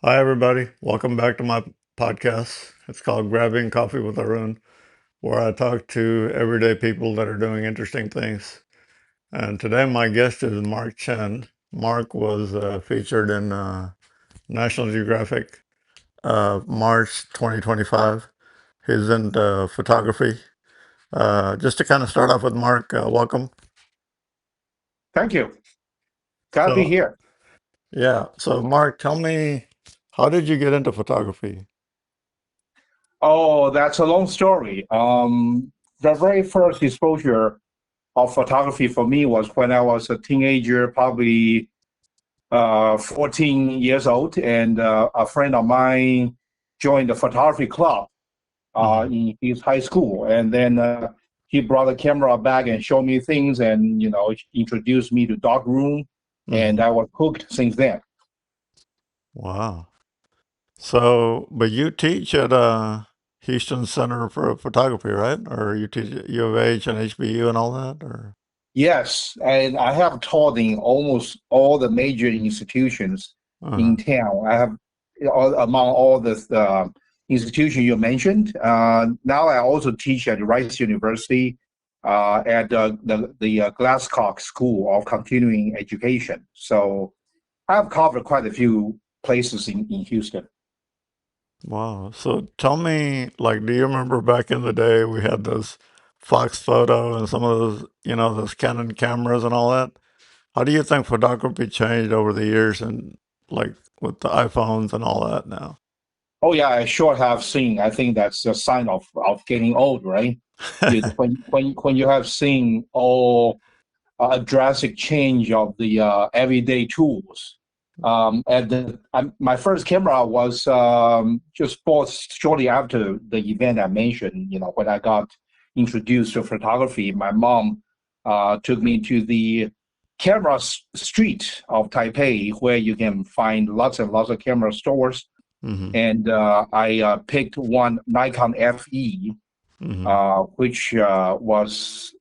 Hi, everybody. Welcome back to my podcast. It's called Grabbing Coffee with Arun, where I talk to everyday people that are doing interesting things. And today, my guest is Mark Chen. Mark was featured in National Geographic March 2025. He's into photography. Just to kind of start off with Mark, welcome. Thank you. Glad to be So, here. yeah. So, Mark, tell me, how did you get into photography? Oh, that's a long story. The very first exposure of photography for me was when I was a teenager, probably 14 years old, and a friend of mine joined the photography club Hmm. in his high school, and then he brought a camera back and showed me things, and introduced me to dark room, and Hmm. I was hooked since then. Wow. So, but you teach at Houston Center for Photography, right? Or you teach at U of H and HBU and all that? Or Yes, and I have taught in almost all the major institutions uh, in town. I have among all the institutions you mentioned. Now I also teach at Rice University at the Glasscock School of Continuing Education. So I've covered quite a few places in Houston. wow. So tell me, like, do you remember back in the day we had those Fox Photo and some of those, those Canon cameras and all that? How do you think photography changed over the years and like with the iPhones and all that now? Oh yeah, I sure have seen. I think that's a sign of getting old, right? When you have seen all a drastic change of the everyday tools. My first camera was just bought shortly after the event I mentioned. When I got introduced to photography, my mom took me to the camera street of Taipei, where you can find lots and lots of camera stores. Hmm. And I picked one Nikon FE, Hmm. which was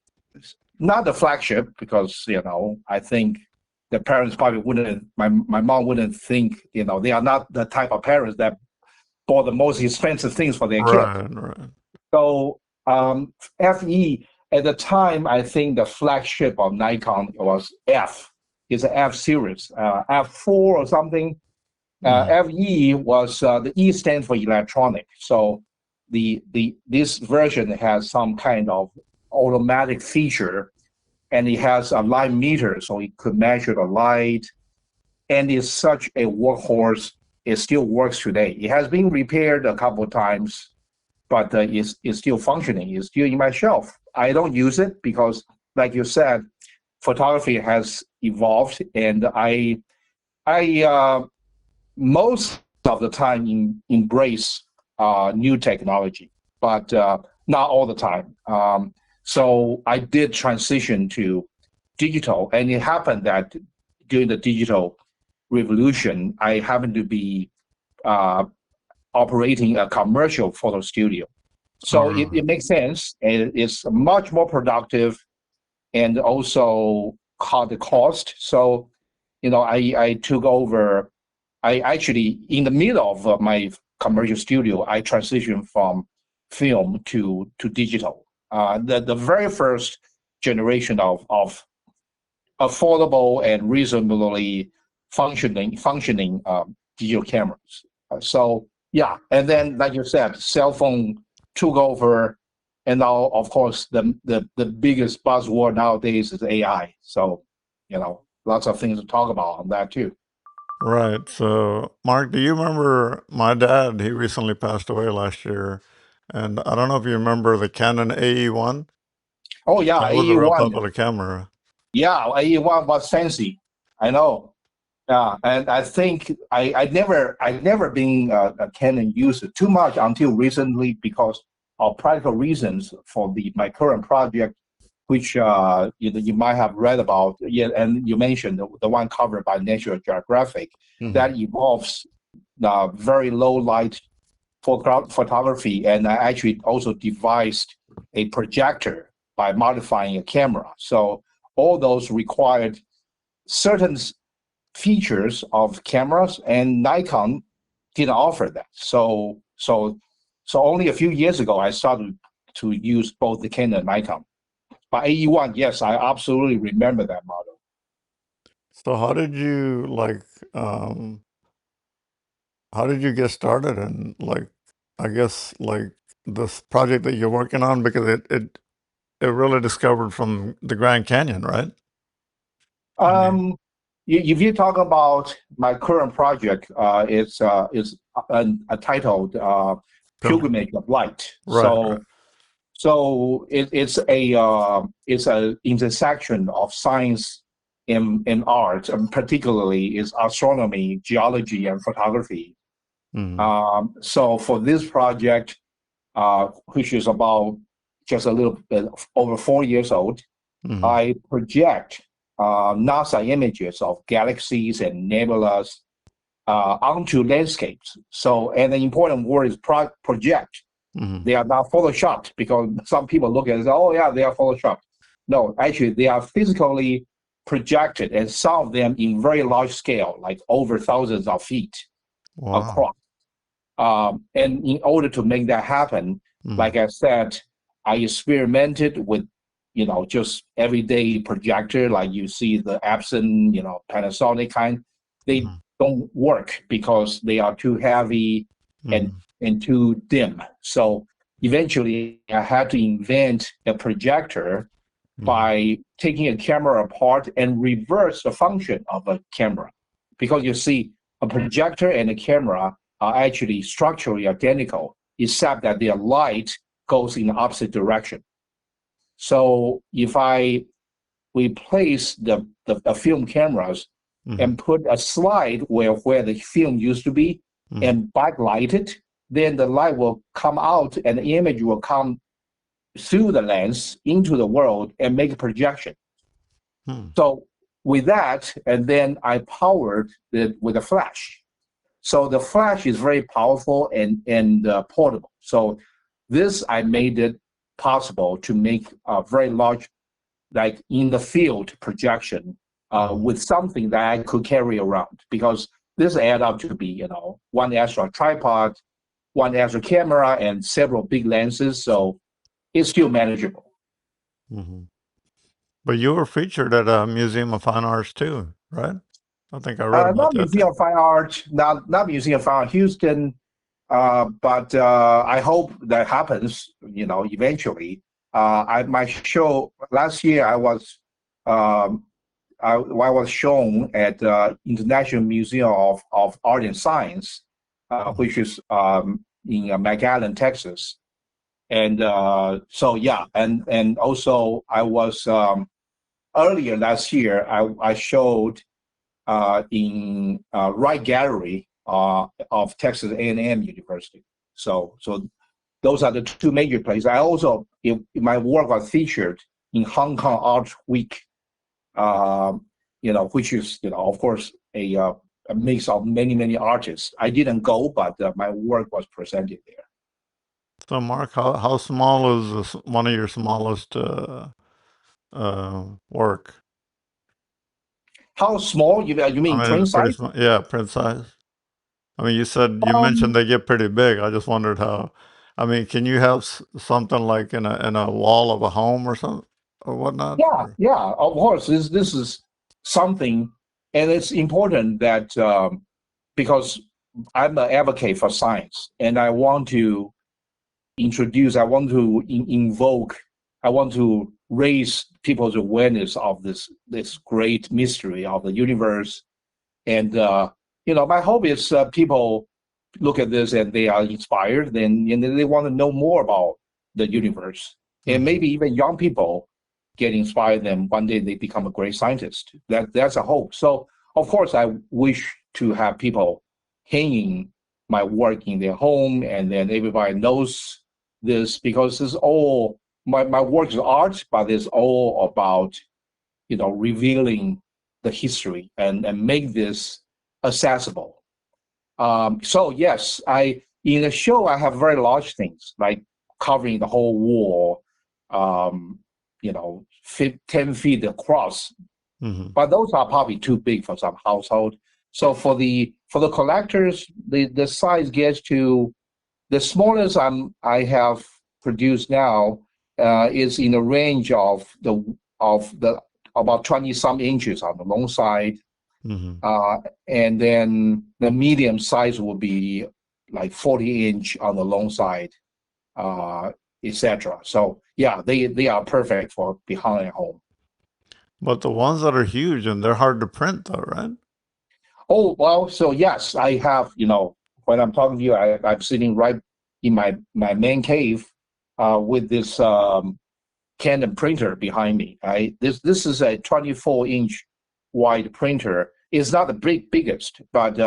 not the flagship because I think the parents probably wouldn't. My mom wouldn't think they are not the type of parents that bought the most expensive things for their kids. Right, right. So FE at the time, I think the flagship of Nikon was F. It's an F series, F4 or something. Hmm. FE was the E stands for electronic. So this version has some kind of automatic feature, and it has a light meter, so it could measure the light. And it's such a workhorse. It still works today. It has been repaired a couple of times, but it's still functioning. It's still in my shelf. I don't use it because, like you said, photography has evolved, and I most of the time embrace new technology, but not all the time. So I did transition to digital, and it happened that during the digital revolution, I happened to be uh, operating a commercial photo studio. All So it right. makes sense. It's much more productive and also cut the cost. So, I took over. I actually, in the middle of my commercial studio, I transitioned from film to digital. The very first generation of affordable and reasonably functioning digital cameras. So yeah, and then like you said, cell phone took over, and now of course the biggest buzzword nowadays is AI. So lots of things to talk about on that too. Right. So, Mark, do you remember my dad? He recently passed away last year. And I don't know if you remember the Canon AE1. Oh yeah, That was a real AE1. popular camera. Yeah, AE1 was fancy. I know. Yeah, and I think I never been a Canon user too much until recently because of practical reasons for my current project, which you might have read about. Yeah, and you mentioned the one covered by National Geographic Hmm. that involves very low light photography, and I actually also devised a projector by modifying a camera. So all those required certain features of cameras, and Nikon didn't offer that. So only a few years ago, I started to use both the Canon and Nikon. But AE1, yes, I absolutely remember that model. So um, how did you get started and like, I guess like this project that you're working on because it really discovered from the Grand Canyon, right? I mean, Um, if you talk about my current project, it's titled pilgrim. "Pilgrimage of Light." Right, right. It's a intersection of science and art, and particularly is astronomy, geology, and photography. Mm-hmm. So for this project, which is about just a little bit over 4 years old, Mm-hmm. I project NASA images of galaxies and nebulas onto landscapes. So, and the important word is project. Mm-hmm. They are not photoshopped because some people look at it and say, oh, yeah, they are photoshopped. No, actually, they are physically projected, and some of them in very large scale, like over thousands of feet Wow. across. And in order to make that happen, Mm-hmm. like I said, I experimented with, just everyday projector, like you see the Epson, Panasonic kind. They Mm-hmm. don't work because they are too heavy and Mm-hmm. and too dim. So eventually, I had to invent a projector Mm-hmm. by taking a camera apart and reverse the function of a camera. Because you see, a projector and a camera are actually structurally identical, except that their light goes in the opposite direction. So if I replace the film cameras Mm-hmm. and put a slide where the film used to be Mm-hmm. and backlight it, then the light will come out and the image will come through the lens into the world and make a projection. Mm-hmm. So with that, and then I powered it with a flash. So the flash is very powerful and portable. So this I made it possible to make a very large, like in the field projection Mm-hmm. with something that I could carry around because this add up to be, one extra tripod, one extra camera, and several big lenses. So it's still manageable. Mm-hmm. But you were featured at a Museum of Fine Arts too, right? I think I read about Not that Museum too. of Fine Art, not Museum of Fine Art Houston, but I hope that happens. Eventually. My show last year, um, I was shown at International Museum of Art and Science, Mm-hmm. which is in McAllen, Texas. And so yeah, and also I was earlier last year. I showed in Wright Gallery of Texas A&M University. So those are the two major places. I also, my work was featured in Hong Kong Art Week, which is, of course, a mix of many artists. I didn't go, but my work was presented there. So, Mark, how small is one of your smallest work? How small? You mean I mean, print it's pretty size? small. Yeah, print size. I mean, you mentioned Um, they get pretty big. I just wondered how. I mean, can you have something like in a wall of a home or something or whatnot? yeah, Or, yeah. Of course, this is something, and it's important that because I'm an advocate for science, and I want to introduce, I want to invoke, I want to raise people's awareness of this great mystery of the universe. And my hope is people look at this and they are inspired, and they want to know more about the universe, and mm-hmm, maybe even young people get inspired. And one day they become a great scientist. That's a hope. So of course, I wish to have people hanging my work in their home, and then everybody knows this because it's all my work is art, but it's all about revealing the history and make this accessible. So yes, I in the show I have very large things like covering the whole wall, 10 feet across. mm-hmm, But those are probably too big for some household. So for the for the collectors, the size gets to the smallest I have produced now is in the range of the about 20 some inches on the long side, Mm-hmm. and then the medium size will be like 40-inch on the long side, etc. So yeah, they are perfect for behind at home. But the ones that are huge and they're hard to print, though, right? Oh, well, so yes, I have, when I'm talking to you, I'm sitting right in my main cave with this Canon printer behind me. This is a 24-inch wide printer. It's not the biggest, but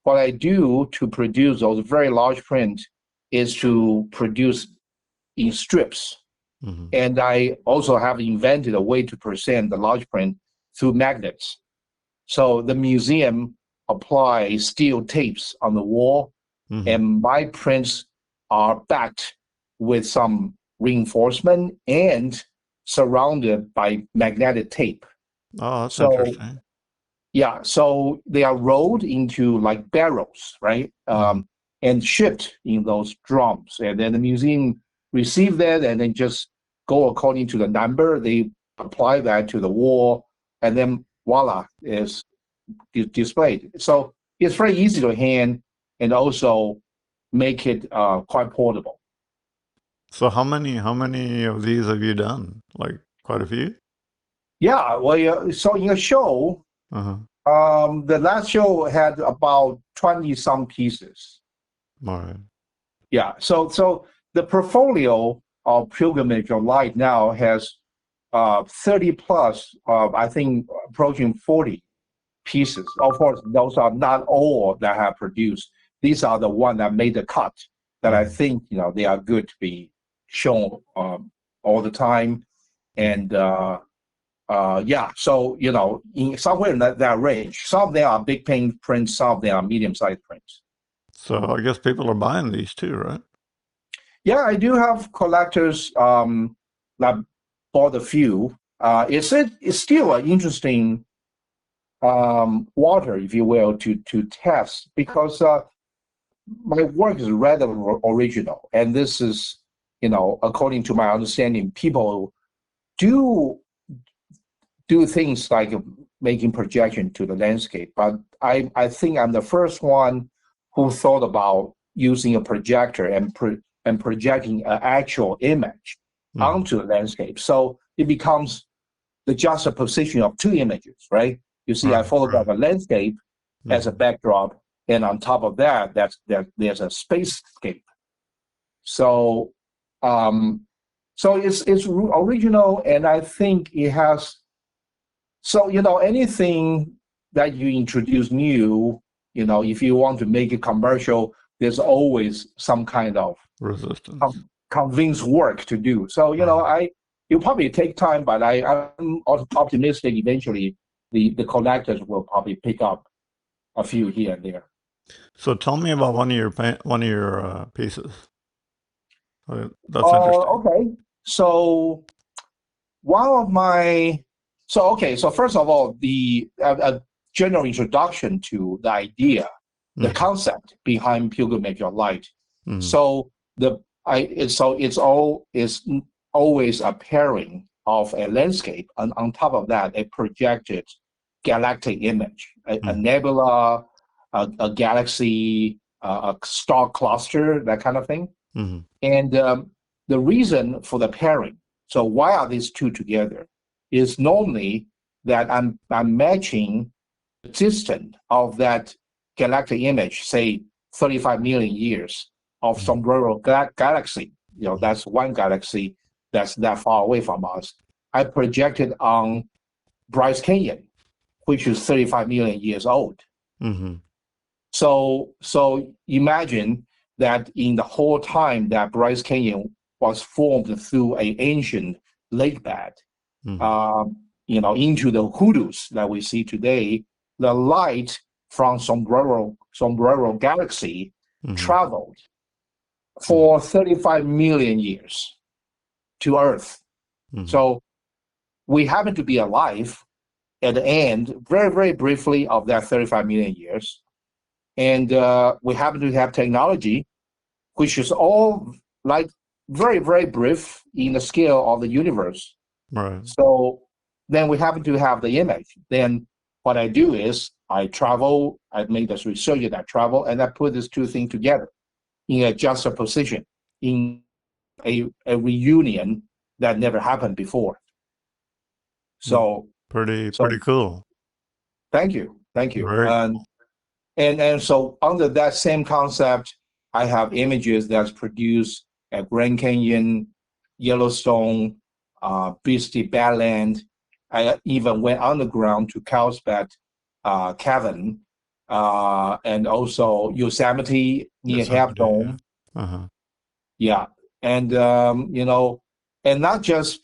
what I do to produce those very large print is to produce in strips. Mm-hmm. And I also have invented a way to present the large print through magnets. So the museum applies steel tapes on the wall, Mm-hmm. and my prints are backed with some reinforcement and surrounded by magnetic tape. Oh, that's So interesting. yeah, so they are rolled into like barrels, right? Mm-hmm. And shipped in those drums. And then the museum receive that and then just go according to the number. They apply that to the wall, and then voila, is displayed. So it's very easy to hand and also make it quite portable. So how many of these have you done? Like quite a few? Yeah, well, yeah, so in a show, Uh-huh. the last show had about 20 some pieces. All right. Yeah, so the portfolio of Pilgrimage of Light now has 30 plus, I think approaching 40 pieces. Of course, those are not all that have produced. These are the one that made the cut that I Mm-hmm. think they are good to be shown all the time. Mm-hmm. And yeah, so in somewhere in that range. Some of them are big paint prints, some of them are medium-sized prints. So I guess people are buying these too, right? Yeah, I do have collectors that bought a few. It's still an interesting water, if you will, to test because my work is rather original, and this is, according to my understanding, people do things like making projection to the landscape, but I think I'm the first one who thought about using a projector and projecting an actual image Mm-hmm. onto the landscape. So it becomes the juxtaposition of two images, right? You see, I Right, photograph right. a landscape as a Mm-hmm. backdrop, and on top of that, there's a spacescape. So, um, so it's original, and I think it has. So anything that you introduce new, if you want to make it commercial, there's always some kind of Resistance. convince work to do. So Right. it'll probably take time, but I'm optimistic eventually the collectors will probably pick up a few here and there. So tell me about one of your pieces. That's interesting. Okay. So one of my so first of all, the a general introduction to the idea, the Mm-hmm. concept behind pilgrimage of light. Mm-hmm. So it's always a pairing of a landscape, and on top of that, a projected galactic image, a Mm-hmm. nebula, a galaxy, a star cluster, that kind of thing. Mm-hmm. And the reason for the pairing, so why are these two together, is normally that I'm matching the distance of that galactic image, say 35 million years of Sombrero galaxy. That's one galaxy that's that far away from us. I projected on Bryce Canyon, which is 35 million years old. Mm-hmm. So imagine that in the whole time that Bryce Canyon was formed through an ancient lake bed, Mm-hmm. into the hoodoos that we see today, the light from Sombrero Galaxy Mm-hmm. traveled for 35 million years to Earth. Mm-hmm. So we happen to be alive at the end, very, very briefly, of that 35 million years. And we happen to have technology, which is all like very, very brief in the scale of the universe. Right. So then we happen to have the image. Then what I do is I travel, I make this research and I travel, and I put these two things together in a juxtaposition, in a reunion that never happened before. Mm, So, pretty so cool. thank you, thank you. Very And so under that same concept, I have images that's produced at Grand Canyon, Yellowstone, Beastie Badland. I even went underground to Carlsbad Cavern, and also Yosemite near Half Yosemite. Yeah. Dome. Uh-huh. Yeah, and and not just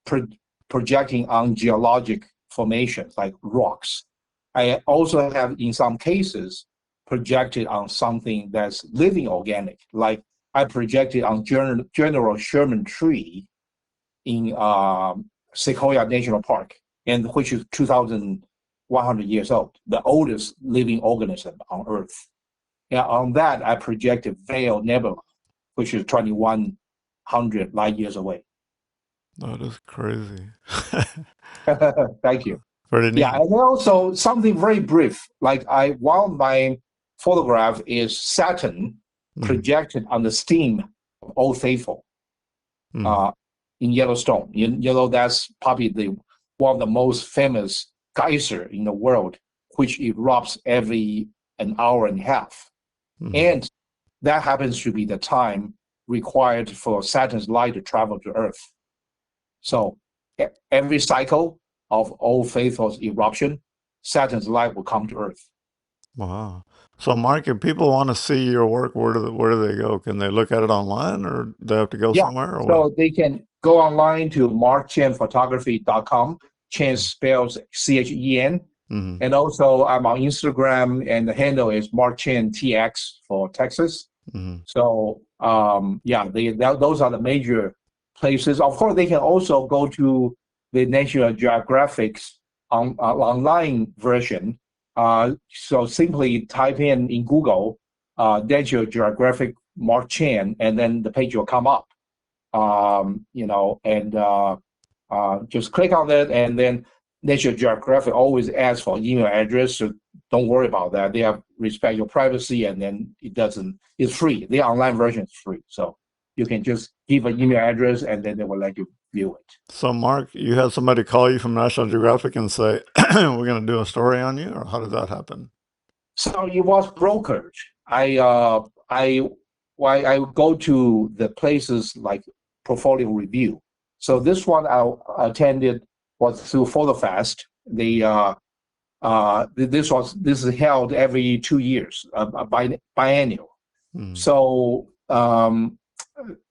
pro- projecting on geologic formations like rocks. I also have, in some cases, projected on something that's living organic, like I projected on General Sherman tree in Sequoia National Park, and which is 2,100 years old, the oldest living organism on Earth. And on that, I projected Veil Nebula, which is 2,100 light years away. That is crazy. Thank you. Pretty Yeah, neat. and then also something very brief, like one of my photograph is Saturn Mm, projected on the steam of Old Faithful mm, uh, in Yellowstone. You know, that's probably one of the most famous geyser in the world, which erupts every an hour and a half. mm. And that happens to be the time required for Saturn's light to travel to Earth. So every cycle of Old Faithful's eruption, Saturn's light will come to Earth. Wow. So, Mark, if people want to see your work, where do they go? Can they look at it online, or they have to go Yeah. somewhere, or what? So they can go online to markchenphotography.com. Chen spells Chen. Mm-hmm. And also I'm on Instagram, and the handle is Mark Chen TX for Texas. Mm-hmm. So yeah, those are the major places. Of course, they can also go to the National Geographic's online version. So simply type in Google National Geographic Mark Chen, and then the page will come up. You know, and just click on that, and then National Geographic always asks for email address. So don't worry about that. They have respect your privacy, and then it doesn't. It's free. The online version is free, so you can just give an email address, and then they will let you view it. So, Mark, you had somebody call you from National Geographic and say, "We're going to do a story on you," or how did that happen? So it was brokered. I go to the places like portfolio review. So this one I attended was through PhotoFest. This is held every 2 years, biennial. Mm, So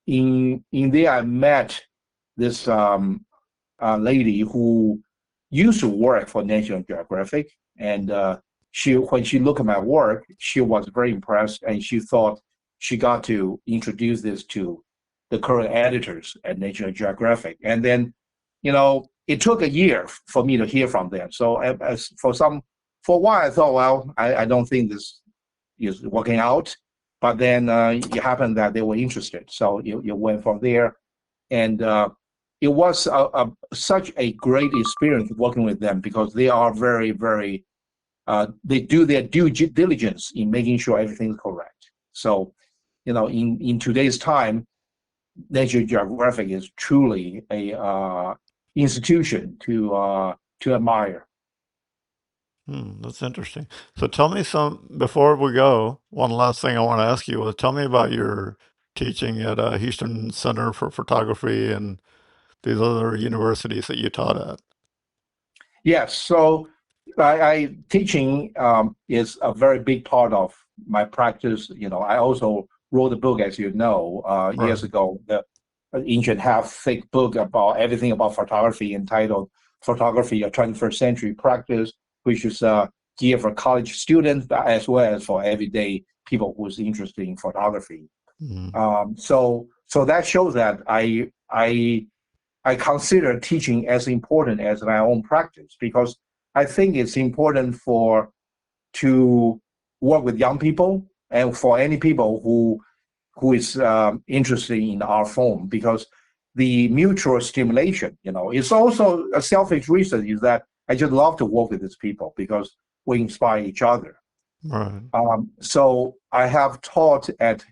in there I met this lady who used to work for National Geographic, and she when she looked at my work, she was very impressed, and she thought she got to introduce this to the current editors at National Geographic. And then, you know, it took a year for me to hear from them. So as for a while, I thought, well, I don't think this is working out. But then it happened that they were interested, so you went from there, and it was such a great experience working with them, because they are very, very they do their due diligence in making sure everything's correct. So, you know, in today's time, Nature Geographic is truly a institution to admire. that's interesting. So, tell me before we go. One last thing I want to ask you was, tell me about your teaching at Houston Center for Photography and these other universities that you taught at. Yes, so I teaching is a very big part of my practice. You know, I also wrote a book, as you know, Right. years ago, the ancient half thick book about everything about photography, entitled "Photography: A 21st Century Practice," which is geared for college students as well as for everyday people who's interested in photography. Mm, So that shows that I consider teaching as important as my own practice, because I think it's important to work with young people and for any people who is interested in art form, because the mutual stimulation, it's also a selfish reason is that I just love to work with these people because we inspire each other. Right. So I have taught at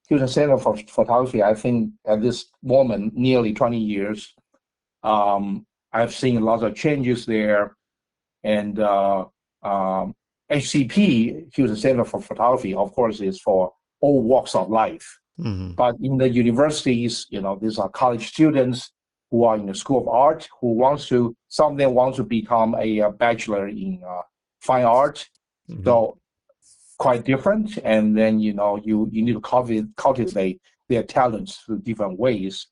Houston Center for Photography, I think at this moment, nearly 20 years. I've seen lots of changes there. And HCP, Houston Center for Photography, of course, is for all walks of life. Mm-hmm. But in the universities, these are college students who are in the School of Art, some of them want to become a bachelor in fine art. Mm-hmm. So quite different. And then, you need to cultivate their talents through different ways.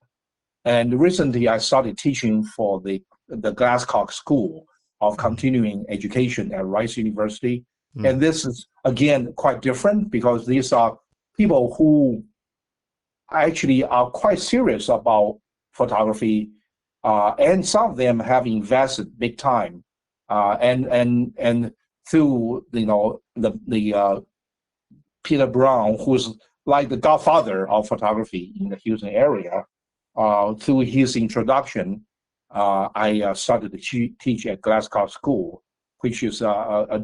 And recently I started teaching for the Glasscock School of Continuing Education at Rice University. Mm-hmm. And this is, again, quite different because these are people who actually are quite serious about photography, and some of them have invested big time, and through the Peter Brown, who's like the godfather of photography in the Houston area. Through his introduction, I started to teach at Glasscock School, which is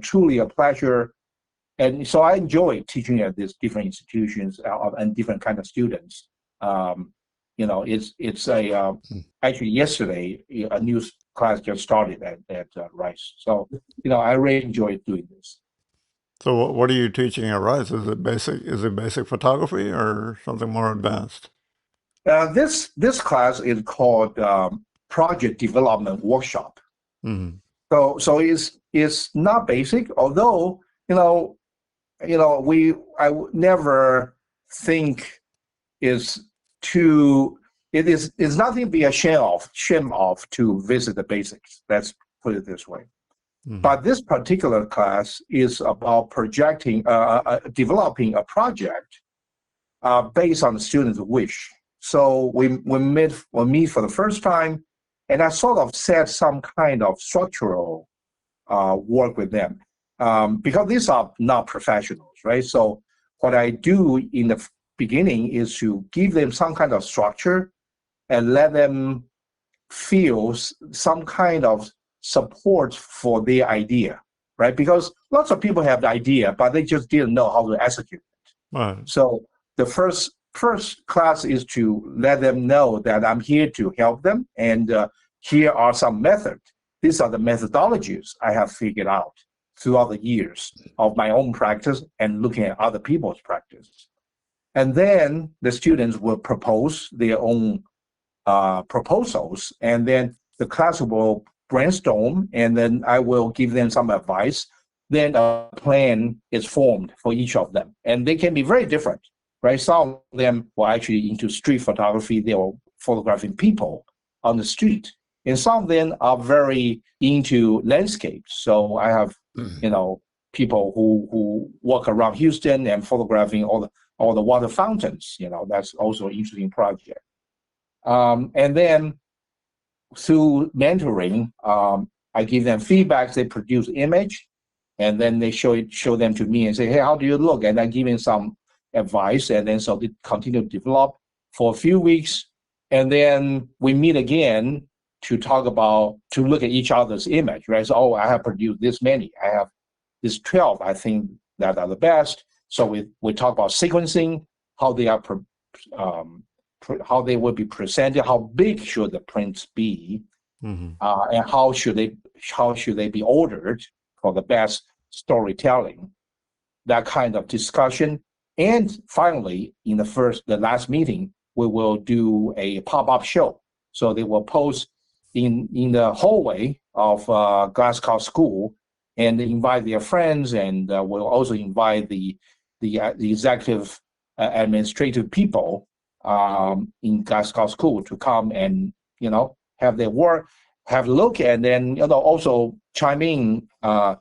truly a pleasure. And so I enjoy teaching at these different institutions and different kind of students. It's actually yesterday a new class just started at Rice. So I really enjoy doing this. So what are you teaching at Rice? Is it basic photography or something more advanced? This class is called Project Development Workshop. Mm-hmm. So it's not basic, although I would never think is too. It's nothing to be ashamed of to visit the basics. Let's put it this way. Mm-hmm. But this particular class is about developing a project based on the student's wish. So we meet for the first time, and I sort of set some kind of structural work with them, because these are not professionals, right? So what I do in the beginning is to give them some kind of structure and let them feel some kind of support for their idea, right? Because lots of people have the idea, but they just didn't know how to execute it. Right. So the first class is to let them know that I'm here to help them, and here are some methods. These are the methodologies I have figured out throughout the years of my own practice and looking at other people's practice. And then the students will propose their own proposals, and then the class will brainstorm, and then I will give them some advice. Then a plan is formed for each of them, and they can be very different, right? Some of them were actually into street photography. They were photographing people on the street. And some of them are very into landscapes. So I have, people who walk around Houston and photographing all the water fountains. That's also an interesting project. And then through mentoring, I give them feedback. They produce image, and then they show them to me and say, "Hey, how do you look?" And I give them some advice, and then so they continue to develop for a few weeks, and then we meet again to look at each other's image, right? So, I have produced this many. I have this 12, I think, that are the best. So we talk about sequencing, how they are, how they will be presented, how big should the prints be, Mm-hmm. And how should they be ordered for the best storytelling. That kind of discussion. And finally, in the last meeting, we will do a pop-up show. So they will post in the hallway of Glasscock School and invite their friends, and we'll also invite the executive administrative people in Glasscock School to come and have their work, have a look, and then also chime in whatever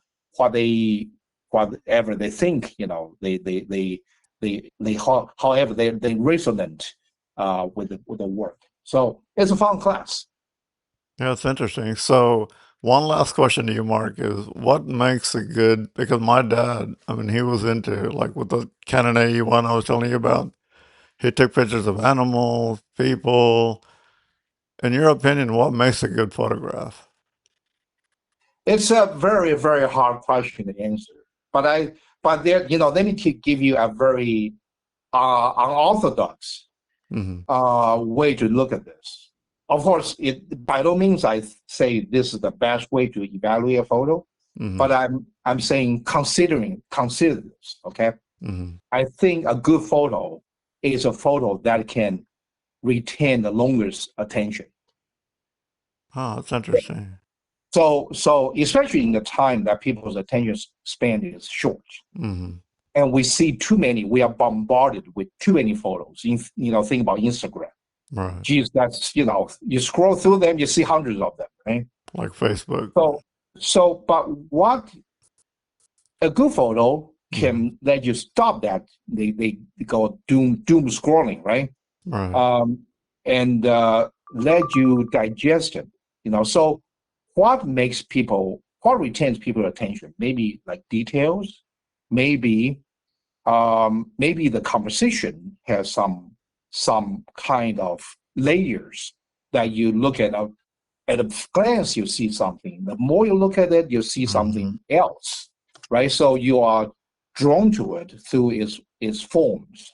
they think, however they resonate with the work. So it's a fun class. Yeah, it's interesting. So One last question to you, Mark, is what makes a good, because my dad, I mean, he was into, like with the Canon AE1 I was telling you about, he took pictures of animals, people. In your opinion, what makes a good photograph? It's a very, very hard question to answer. But there, let me give you a very unorthodox Hmm. way to look at this. Of course, by no means I say this is the best way to evaluate a photo, Hmm. but I'm saying consider this. Okay, Hmm. I think a good photo is a photo that can retain the longest attention. Oh, that's interesting. So especially in the time that people's attention span is short, Hmm. and we see too many, we are bombarded with too many photos. Think about Instagram. Right. Geez, that's you scroll through them, you see hundreds of them, right? Like Facebook. So, but what a good photo Hmm. can let you stop that. They go doom scrolling, right? Right. Um, and let you digest it. So what retains people's attention? Maybe like details, maybe maybe the conversation has some kind of layers that you look at a glance, you see something. The more you look at it, you see Hmm. something else, right? So you are drawn to it through its forms.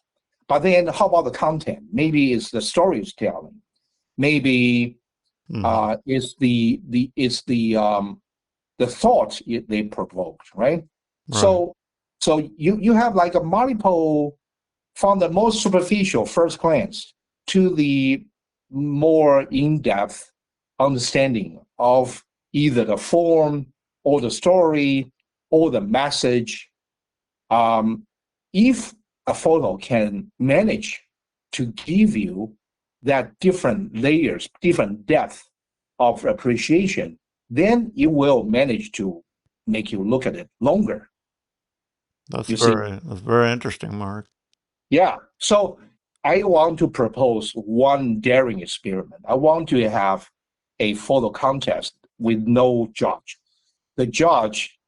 But then, how about the content? Maybe it's the storytelling. Maybe Hmm. it's the thought they provoked, right? Right. So you have like a multiple from the most superficial first glance to the more in-depth understanding of either the form or the story or the message. Um, if a photo can manage to give you that different layers, different depth of appreciation, then it will manage to make you look at it longer. That's You see, very interesting, Mark. yeah. So I want to propose one daring experiment. I want to have a photo contest with no judge. The judge,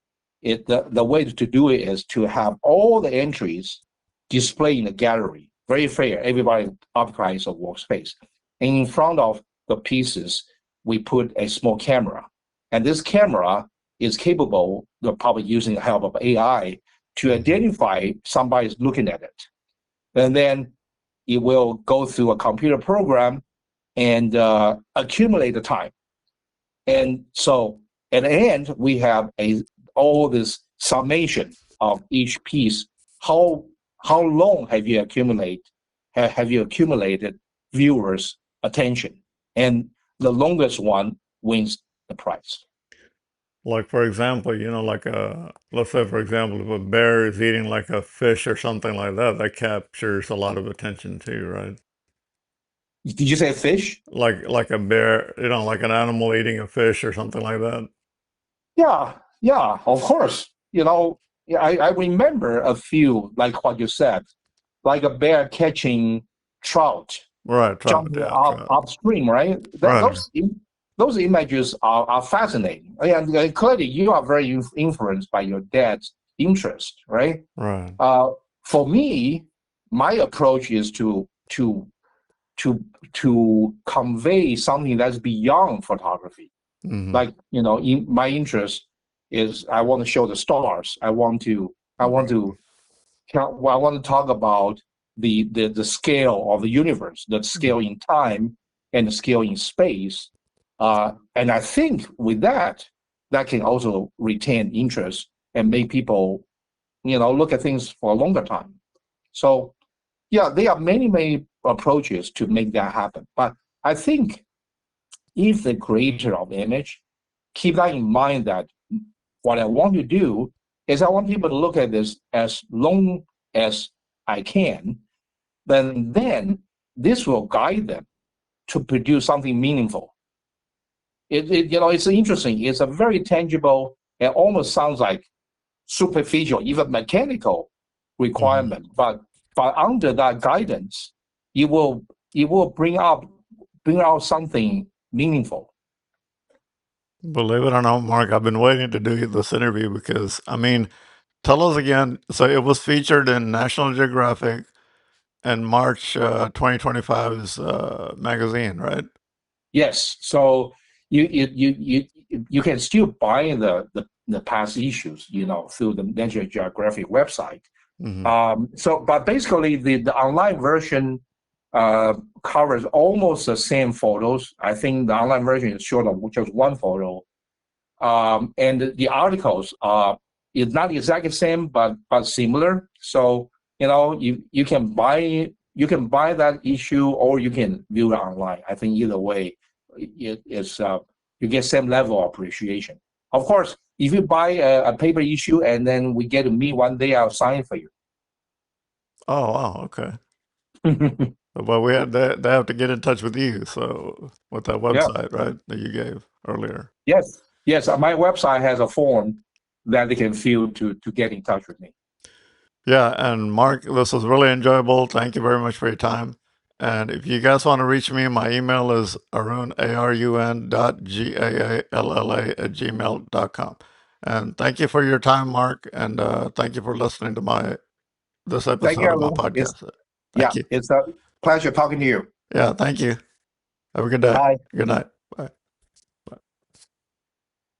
the way to do it is to have all the entries displayed in the gallery. Very fair. Everybody occupies a workspace. And in front of the pieces, we put a small camera. And this camera is capable of probably using the help of AI to Hmm. identify somebody's looking at it. And then it will go through a computer program and accumulate the time. And so at the end, we have all this summation of each piece. How how long have you accumulated viewers' attention? And the longest one wins the prize. Like for example, like let's say for example, if a bear is eating like a fish or something like that, that captures a lot of attention too, right? Did you say fish? Like a bear, like an animal eating a fish or something like that. Yeah, yeah, of course. Yeah, I remember a few like what you said, like a bear catching trout Right, trout, jumping yeah, trout. upstream, right? Right, Those images are fascinating, and clearly you are very influenced by your dad's interest, right? right. Uh, for me, my approach is to to convey something that's beyond photography. Hmm. Like my interest is I want to show the stars. I want Right. to well, I want to talk about the scale of the universe, the scale in time and the scale in space. And I think with that, that can also retain interest and make people, look at things for a longer time. So yeah, there are many approaches to make that happen. But I think if the creator of the image keep that in mind that what I want to do is I want people to look at this as long as I can, then this will guide them to produce something meaningful. It's interesting. It's a very tangible. It almost sounds like superficial, even mechanical Hmm. requirement. But under that guidance, it will it will bring out something meaningful. Believe it or not, Mark, I've been waiting to do this interview because, I mean, tell us again. So it was featured in National Geographic and March 2025's magazine, right? Yes, so you can still buy the past issues, through the National Geographic website. Hmm. But basically, the online version covers almost the same photos. I think the online version is short of just one photo, and the articles are it's not exactly the same, but similar. So you can buy that issue or you can view it online. I think either way, you get same level of appreciation. Of course, if you buy a paper issue and then we get to meet one day, I'll sign it for you. Oh, wow. Okay. Well, they have to get in touch with you. So with that Yeah. website, right, that you gave earlier. Yes. Yes. My website has a form that they can fill to get in touch with me. Yeah, and Mark, this was really enjoyable. Thank you very much for your time. And if you guys want to reach me, my email is arun, ARUN dot GAALLA at gmail.com. And thank you for your time, Mark. And thank you for listening to this Thank you, episode of my Arun. podcast. Yeah, Thank you. it's a pleasure talking to you. Yeah, thank you. Have a good day. Bye. Good night. Bye.